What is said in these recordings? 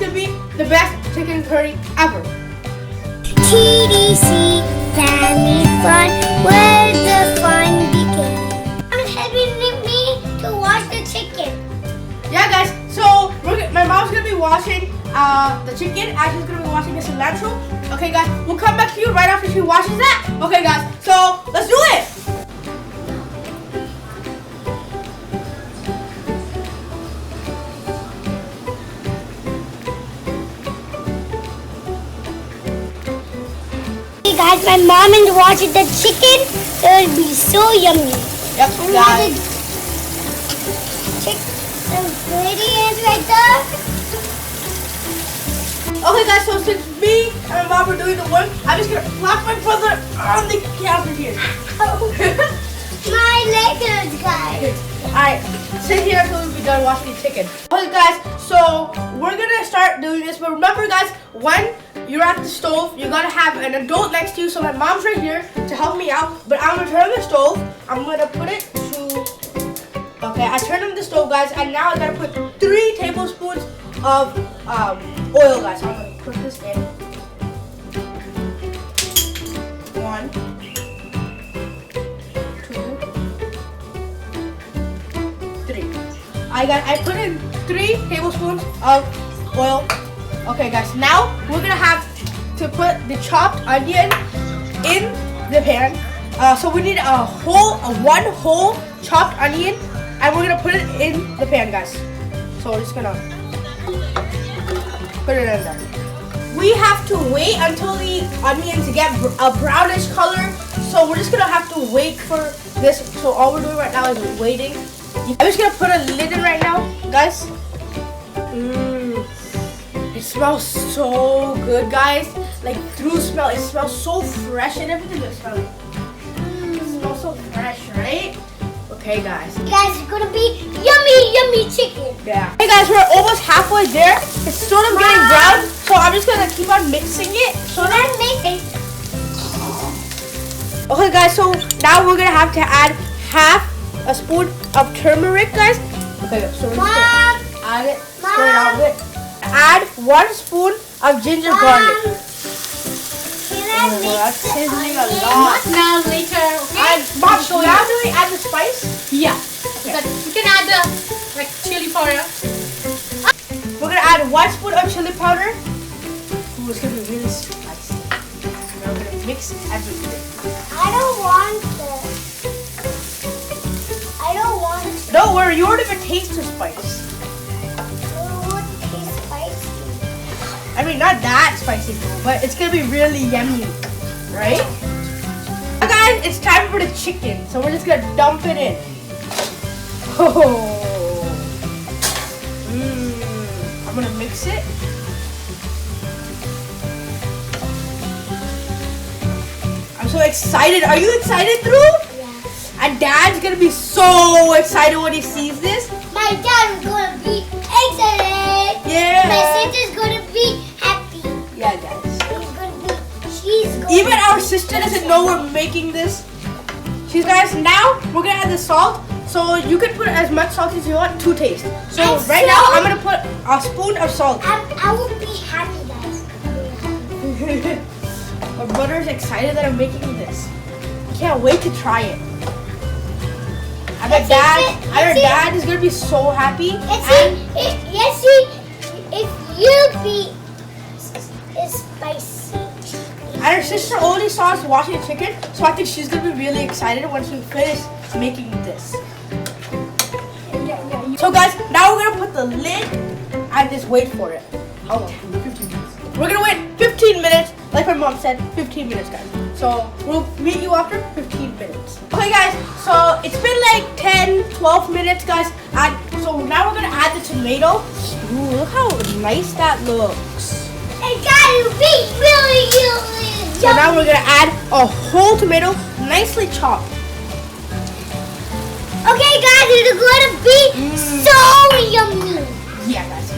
gonna be the best chicken curry ever. TDC Family Fun, where the fun begins. I'm helping me to wash the chicken. Yeah, guys. So my mom's gonna be washing the chicken, and she's gonna be washing the cilantro. Okay, guys. We'll come back to you right after she washes that. Okay, guys. So let's do it. Hey guys, my mom is washing the chicken. It will be so yummy. Yep, guys. Chicken ingredients right there. Okay, guys. So since me and my mom are doing the work, I'm just gonna plop my brother on the counter here. My legs, guys. Alright, sit here until we're done washing the chicken. Okay, guys. So we're gonna start doing this, but remember, guys, when you're at the stove, you gotta have an adult next to you. So my mom's right here to help me out. But I'm gonna turn on the stove. I'm gonna put it to. Okay, I turned on the stove, guys, and now I gotta put 3 tablespoons of oil, guys. So I'm gonna put this in. 1, 2, 3. I put in 3 tablespoons of oil. Okay, guys, now we're gonna have to put the chopped onion in the pan. So we need one whole chopped onion, and we're gonna put it in the pan, guys. So we're just gonna put it in there. We have to wait until the onions get a brownish color. So we're just gonna have to wait for this. So all we're doing right now is waiting. I'm just gonna put a lid in right now, guys. It smells so good, guys. Like through smell, it smells so fresh and everything. It smells so fresh, right? Okay, guys. Guys, it's gonna be yummy chicken. Yeah. Hey, guys, we're almost halfway there. It's sort of getting brown, so I'm just gonna keep on mixing it. So I'm mixing. Okay, guys. So now we're gonna have to add half a spoon of turmeric, guys. Okay, so we're just gonna add it. Stir it out a bit. Add 1 spoon of ginger garlic. That's sizzling a lot. Now later. Mom, so now do we add the spice? Yeah. Okay. So you can add the chili powder. We're gonna add 1 spoon of chili powder. Ooh, it's gonna be really spicy. Now we're gonna mix everything. I don't want it. Don't worry, you already have a taste of spice. I mean, not that spicy, but it's gonna be really yummy, right? Okay, guys, it's time for the chicken, so we're just gonna dump it in. Oh, I'm gonna mix it. I'm so excited. Are you excited, Dhruv? Yeah. And Dad's gonna be so excited when he sees this. My dad is gonna be excited. Yeah. My sister's gonna be happy. Yeah, guys. She's gonna Even our sister doesn't know we're making this. She's guys, now we're gonna add the salt. So you can put as much salt as you want to taste. So And right now salt? I'm gonna put a spoon of salt. I will be happy, guys. My brother's excited that I'm making this. Can't wait to try it. And our dad is gonna be so happy. If you be spicy. And our sister already saw us washing the chicken, so I think she's gonna be really excited once we finish making this. So guys, now we're gonna put the lid and just wait for it. How long? 15 minutes. We're gonna wait 15 minutes, like my mom said, 15 minutes, guys. So we'll meet you after 15 minutes. Okay, guys, so it's been like 10, 12 minutes, guys. And so now we're gonna add the tomato. Ooh, look how nice that looks. It gotta be really So now we're gonna add a whole tomato, nicely chopped. Okay, guys, it's gonna be so yummy. Yeah, guys,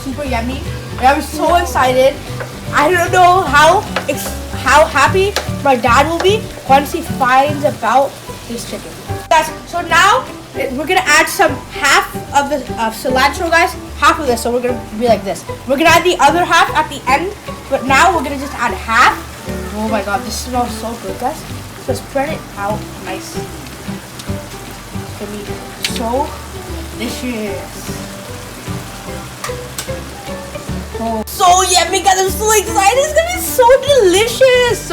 super yummy. And I'm so excited. I don't know how happy my dad will be once he finds about this chicken. Guys, so now we're gonna add some half of the cilantro, guys. Half of this, so we're gonna be like this. We're gonna add the other half at the end, but now we're gonna just add half. Oh my god, this smells so good, guys. So spread it out nicely. It's gonna be so delicious. Oh, so yummy, guys! I'm so excited. It's gonna be so delicious.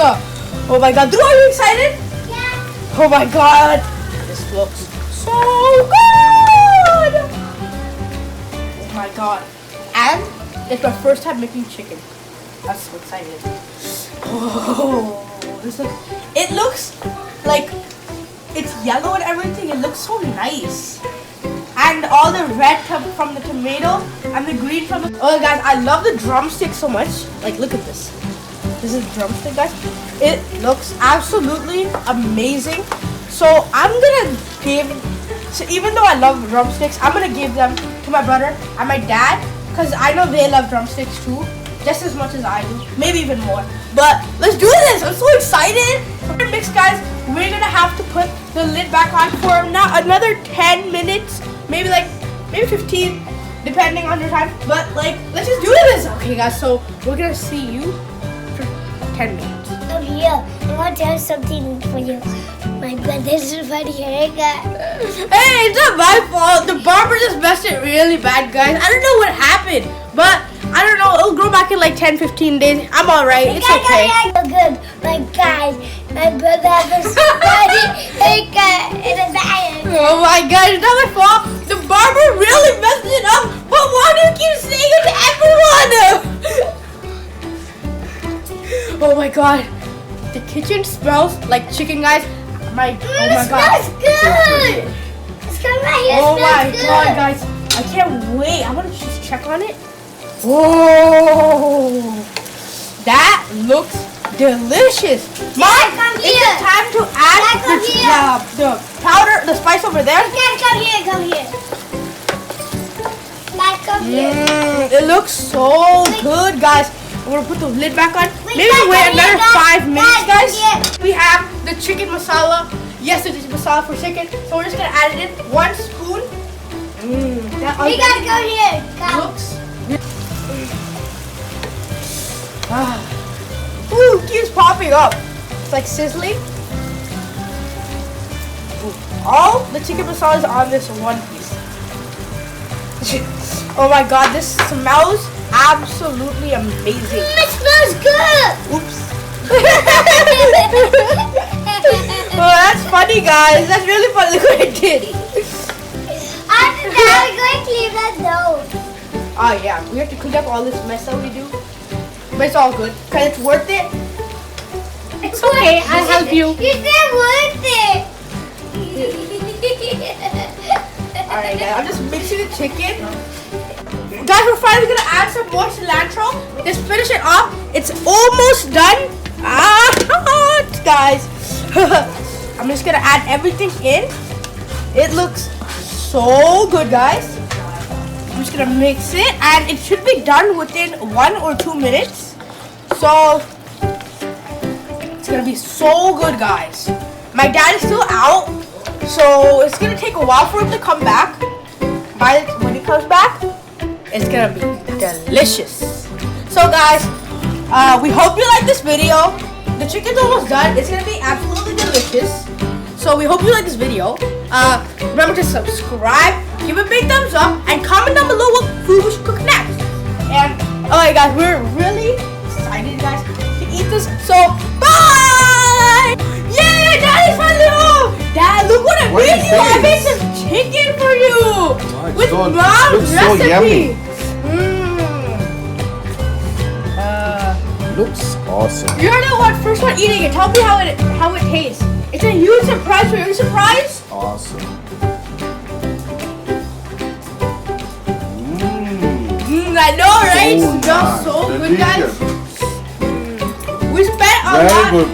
Oh my god, Dhruv, are you excited? Yeah. Oh my god, this looks so good! Oh my god. And it's my first time making chicken. I'm so excited. Oh, it looks like it's yellow and everything. It looks so nice. And all the red from the tomato and the green from the... Oh guys, I love the drumstick so much. Like, look at this. This is drumstick, guys. It looks absolutely amazing. So I'm gonna give, so even though I love drumsticks, I'm gonna give them to my brother and my dad, because I know they love drumsticks too, just as much as I do, maybe even more. But let's do this! I'm so excited! For the mix, guys, we're gonna have to put the lid back on for another 10 minutes, maybe 15, depending on your time. But like, let's just do this! Okay, guys, so we're gonna see you for 10 minutes. Oh yeah, I want to have something for you. My brother's funny haircut. Hey, it's not my fault. The barber just messed it really bad, guys. I don't know what happened, but I don't know. It'll grow back in like 10-15 days. I'm alright. It's okay. So good. My guys, my brother has a funny haircut in the back. Oh my god, it's not my fault. The barber really messed it up. But why do you keep saying it to everyone? Oh my god. The kitchen smells like chicken, guys. Oh my god. It smells good. It's coming right here. Oh my god, guys. I can't wait. I want to just check on it. Whoa. That looks delicious. Mom, it's time to add the powder, the spice over there. Dad, come here, come here. Dad, come here. It looks so good, guys. I'm gonna put the lid back on. Maybe wait another 5 minutes, guys. We have the chicken masala. Yes, it is masala for chicken. So we're just gonna add it in 1 spoon. We gotta go here. Come. Looks. Ooh, it keeps popping up. It's like sizzling. Ooh. All the chicken masala is on this one piece. Oh my god, this smells absolutely amazing. It smells good. Oops. Oh, that's funny, guys. That's really funny. Look what I did. After that, we're going to clean that dough. Oh yeah, we have to clean up all this mess that we do. But it's all good, because it's worth it. It's okay, I'll help you. You said worth it. Alright guys, I'm just mixing the chicken. Guys, we're finally gonna add some more cilantro. Just finish it off. It's almost done. Guys. I'm just gonna add everything in. It looks so good, guys. I'm just gonna mix it, and it should be done within 1 or 2 minutes. So it's gonna be so good, guys. My dad is still out, so it's gonna take a while for him to come back. When he comes back, it's gonna be delicious. So guys, we hope you like this video. The chicken's almost done. It's gonna be absolutely delicious. So we hope you like this video. Remember to subscribe, give a big thumbs up, and comment down below what food we should cook next. And alright guys, we're really excited, guys, to eat this. So bye! Yay! Daddy's finally home! Dad, look what I made you! I made some chicken for you! With mom's recipe! So yummy. Looks awesome. You're the first one eating it. Tell me how it tastes. It's a huge surprise for you. Are you surprised? Awesome. I know, right? So It smells so good, guys. delicious. We spent a Very lot. good.